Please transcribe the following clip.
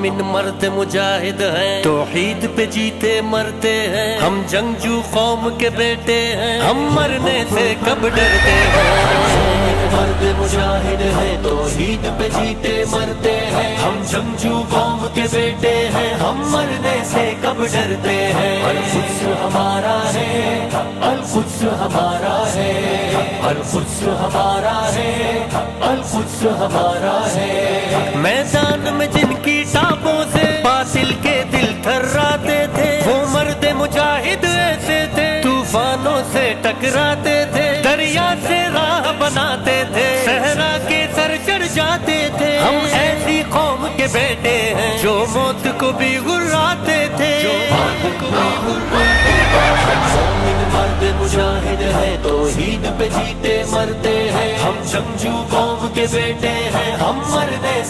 مومن مرد مجاہد ہیں، توحید پہ جیتے مرتے ہیں، ہم جنگجو قوم کے بیٹے ہیں، ہم مرنے سے کب ڈرتے ہیں۔ مرد مجاہد ہیں، توحید پہ جیتے مرتے ہیں، ہم جنگجو قوم کے بیٹے ہیں، ہم مرنے سے کب ڈرتے ہیں۔ القدس ہمارا ہے، القدس ہمارا ہے، القدس ہمارا ہے، القدس ہمارا ہے۔ میدان میں جن کی ٹاپوں سے باطل کے دل تھراتے تھے، وہ مرد مجاہد ایسے تھے، طوفانوں سے ٹکراتے تھے، دریا سے راہ بناتے تھے، صحرا کے سر چڑھ جاتے تھے۔ ہم ایسی قوم کے بیٹے ہیں جو موت کو بھی گراتے تھے، مومن مرد مجاہد ہے، توحید پہ جیتے مرتے ہیں، ہم جنگجو قوم کے بیٹے ہیں، ہم مرنے